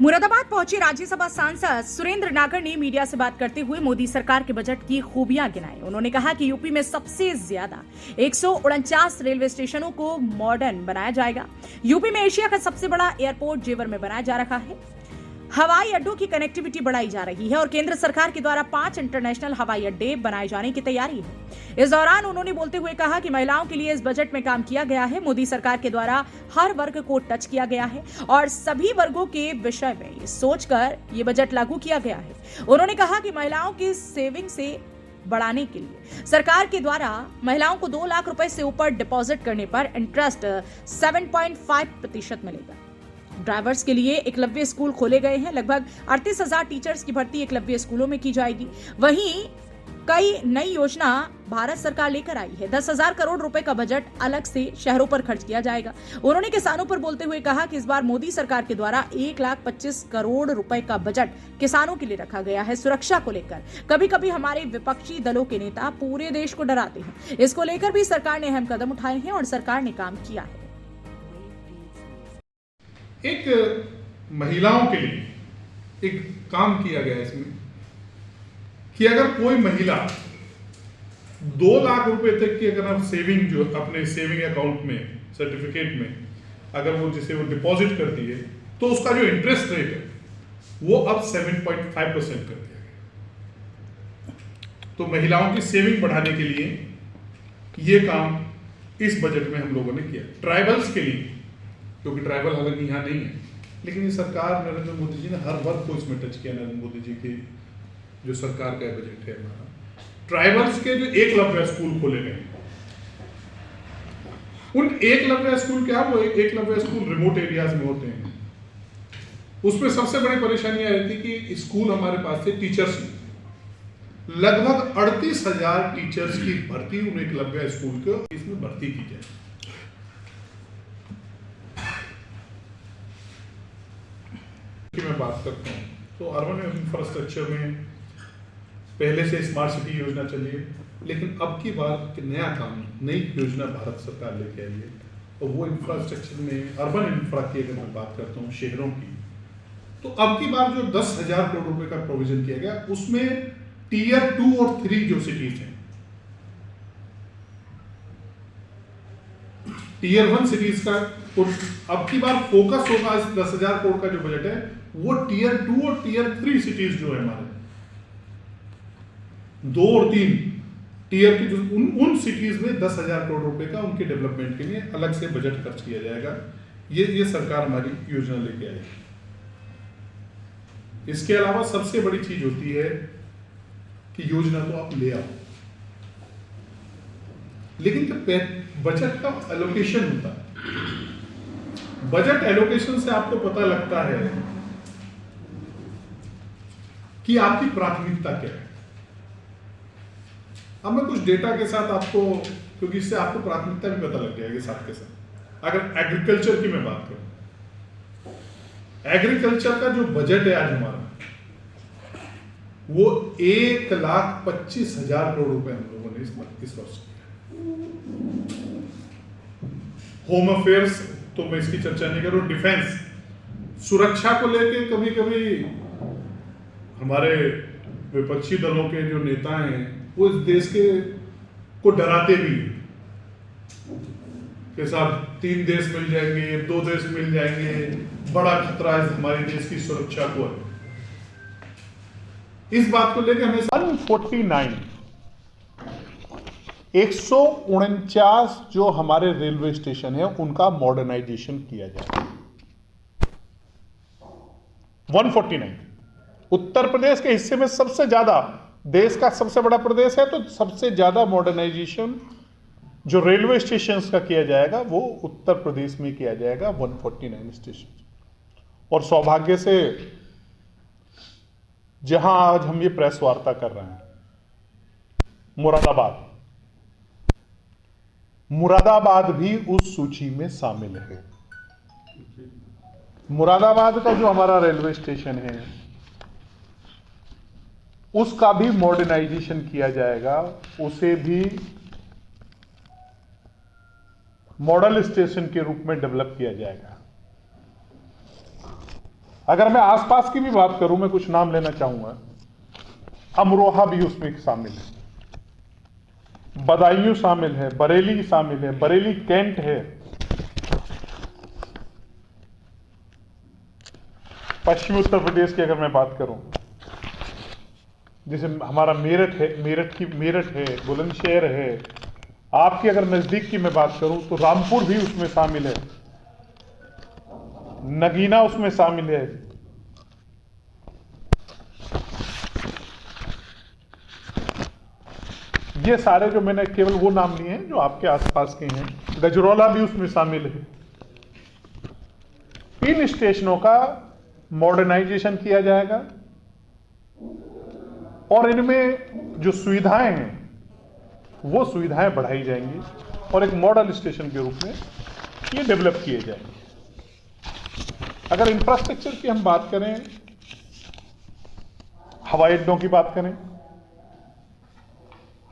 मुरादाबाद पहुंचे राज्यसभा सांसद सुरेंद्र नागर ने मीडिया से बात करते हुए मोदी सरकार के बजट की खूबियां गिनाई। उन्होंने कहा कि यूपी में सबसे ज्यादा 149 रेलवे स्टेशनों को मॉडर्न बनाया जाएगा। यूपी में एशिया का सबसे बड़ा एयरपोर्ट जेवर में बनाया जा रहा है। हवाई अड्डों की कनेक्टिविटी बढ़ाई जा रही है और केंद्र सरकार के द्वारा 5 इंटरनेशनल हवाई अड्डे बनाए जाने की तैयारी है। इस दौरान उन्होंने बोलते हुए कहा कि महिलाओं के लिए इस बजट में काम किया गया है। मोदी सरकार के द्वारा हर वर्ग को टच किया गया है और सभी वर्गों के विषय में सोचकर ये बजट लागू किया गया है। उन्होंने कहा कि महिलाओं की सेविंग से बढ़ाने के लिए सरकार के द्वारा महिलाओं को 2 लाख रुपए से ऊपर डिपॉजिट करने पर इंटरेस्ट 7.5% मिलेगा। ड्राइवर्स के लिए एकलव्य स्कूल खोले गए हैं। लगभग 38,000 टीचर्स की भर्ती एकलव्य स्कूलों में की जाएगी। वहीं कई नई योजना भारत सरकार लेकर आई है। 10,000 करोड़ रुपए का बजट अलग से शहरों पर खर्च किया जाएगा। उन्होंने किसानों पर बोलते हुए कहा कि इस बार मोदी सरकार के द्वारा 1,25,000 करोड़ रुपए का बजट किसानों के लिए रखा गया है। सुरक्षा को लेकर कभी कभी हमारे विपक्षी दलों के नेता पूरे देश को डराते हैं। इसको लेकर भी सरकार ने अहम कदम उठाए हैं और सरकार ने काम किया है। एक महिलाओं के लिए एक काम किया गया इसमें कि अगर कोई महिला 2 लाख रुपए तक की अगर आप सेविंग जो अपने सेविंग अकाउंट में सर्टिफिकेट में अगर वो जिसे वो डिपॉजिट करती है तो उसका जो इंटरेस्ट रेट है वो अब 7.5% कर दिया गया। तो महिलाओं की सेविंग बढ़ाने के लिए ये काम इस बजट में हम लोगों ने किया। ट्राइबल्स के लिए, क्योंकि ट्राइबल हालांकि यहाँ नहीं है, लेकिन ये सरकार नरेंद्र मोदी जी ने हर वर्ग को इसमें टच किया। नरेंद्र मोदी जी की जो सरकार का बजट है हमारा, ट्राइबल्स के जो एकलव्य स्कूल खोले गए, उन एकलव्य स्कूल क्या वो एकलव्य स्कूल रिमोट एरियाज में होते हैं। उसमें सबसे बड़ी परेशानी आ रही थी कि स्कूल हमारे पास थे, टीचर्स लगभग 38,000 टीचर्स की भर्ती उन एकलव्य स्कूल को इसमें भर्ती की जाए। मैं बात करता हूँ तो अर्बन इंफ्रास्ट्रक्चर में पहले से स्मार्ट सिटी योजना चली है, लेकिन अब की बार एक नया काम, नई योजना भारत सरकार लेके आई है और वो इंफ्रास्ट्रक्चर में अर्बन इंफ्रा की अगर मैं बात करता हूँ शहरों की, तो अब की बार जो 10,000 करोड़ रुपए का प्रोविजन किया गया उसमें टीयर 2 और 3 जो सिटीज हैं, टीयर 1 सिटीज का अब की बार फोकस होगा। इस 10,000 करोड़ का जो बजट है वो टीयर 2 और टीयर 3 सिटीज जो है हमारे 2 और 3 टीयर की जो उन सिटीज में 10,000 करोड़ रुपए का उनके डेवलपमेंट के लिए अलग से बजट खर्च किया जाएगा। ये सरकार हमारी योजना लेके आई है। इसके अलावा सबसे बड़ी चीज होती है कि योजना तो आप ले आओ, लेकिन जब बजट का एलोकेशन होता है, बजट एलोकेशन से आपको पता लगता है कि आपकी प्राथमिकता क्या है। अब मैं कुछ डेटा के साथ आपको, क्योंकि इससे आपको प्राथमिकता भी पता लग जाएगी साथ के साथ। अगर एग्रीकल्चर की मैं बात करूं, एग्रीकल्चर का जो बजट है आज हमारा वो 1,25,000 करोड़ रुपए हम लोगों ने इस वर्ष किया। होम अफेयर्स तो मैं इसकी चर्चा नहीं करूं, डिफेंस, सुरक्षा को लेके कभी कभी हमारे विपक्षी दलों के जो नेता हैं वो इस देश के को डराते भी हैं कि साहब 3 देश मिल जाएंगे, 2 देश मिल जाएंगे, बड़ा खतरा है हमारे देश की सुरक्षा को। इस बात को लेकर हमें 149 जो हमारे रेलवे स्टेशन है उनका मॉडर्नाइजेशन किया जाए। 149 उत्तर प्रदेश के हिस्से में सबसे ज्यादा, देश का सबसे बड़ा प्रदेश है तो सबसे ज्यादा मॉडर्नाइजेशन जो रेलवे स्टेशन का किया जाएगा वो उत्तर प्रदेश में किया जाएगा, 149 स्टेशन। और सौभाग्य से जहां आज हम ये प्रेस वार्ता कर रहे हैं, मुरादाबाद भी उस सूची में शामिल है। मुरादाबाद का जो हमारा रेलवे स्टेशन है उसका भी मॉडर्नाइजेशन किया जाएगा, उसे भी मॉडल स्टेशन के रूप में डेवलप किया जाएगा। अगर मैं आसपास की भी बात करूं, मैं कुछ नाम लेना चाहूंगा। अमरोहा भी उसमें शामिल है, बदायूं शामिल है, बरेली शामिल है, बरेली कैंट है, पश्चिमी उत्तर प्रदेश की अगर मैं बात करूं, जैसे हमारा मेरठ है, मेरठ है, बुलंदशहर है। आपकी अगर नजदीक की मैं बात करूं तो रामपुर भी उसमें शामिल है, नगीना उसमें शामिल है। ये सारे जो मैंने केवल वो नाम लिए हैं जो आपके आसपास के हैं। गजरौला भी उसमें शामिल है। इन स्टेशनों का मॉडर्नाइजेशन किया जाएगा और इनमें जो सुविधाएं हैं वो सुविधाएं बढ़ाई जाएंगी और एक मॉडल स्टेशन के रूप में ये डेवलप किए जाएंगे। अगर इंफ्रास्ट्रक्चर की हम बात करें, हवाई अड्डों की बात करें,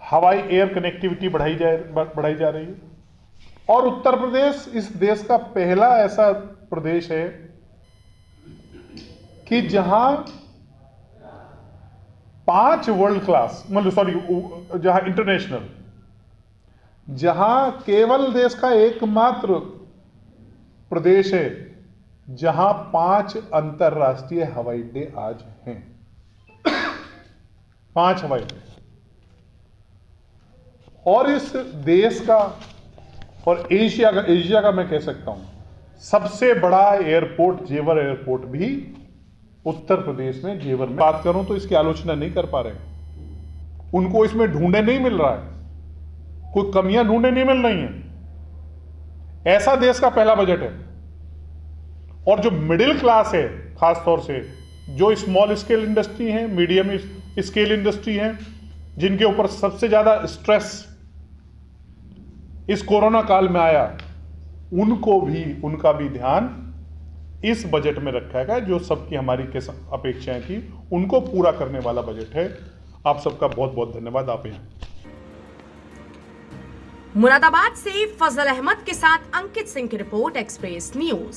हवाई एयर कनेक्टिविटी बढ़ाई जा रही है और उत्तर प्रदेश इस देश का पहला ऐसा प्रदेश है कि जहां 5 वर्ल्ड क्लास, जहां इंटरनेशनल, जहां केवल देश का एकमात्र प्रदेश है जहां 5 अंतरराष्ट्रीय हवाई अड्डे आज हैं। 5 हवाई अड्डे। और इस देश का और एशिया का मैं कह सकता हूं सबसे बड़ा एयरपोर्ट, जेवर एयरपोर्ट भी उत्तर प्रदेश में, जेवर में बात करूं तो इसकी आलोचना नहीं कर पा रहे हैं। उनको इसमें ढूंढने नहीं मिल रहा है, कोई कमियां ढूंढने नहीं मिल रही हैं। ऐसा देश का पहला बजट है। और जो मिडिल क्लास है, खासतौर से जो स्मॉल स्केल इंडस्ट्री है, मीडियम स्केल इंडस्ट्री है, जिनके ऊपर सबसे ज्यादा स्ट्रेस इस कोरोना काल में आया, उनका भी ध्यान इस बजट में रखा गया। जो सबकी हमारी अपेक्षाएं थी उनको पूरा करने वाला बजट है। आप सबका बहुत बहुत धन्यवाद। आप यहाँ मुरादाबाद से फजल अहमद के साथ अंकित सिंह की रिपोर्ट, एक्सप्रेस न्यूज।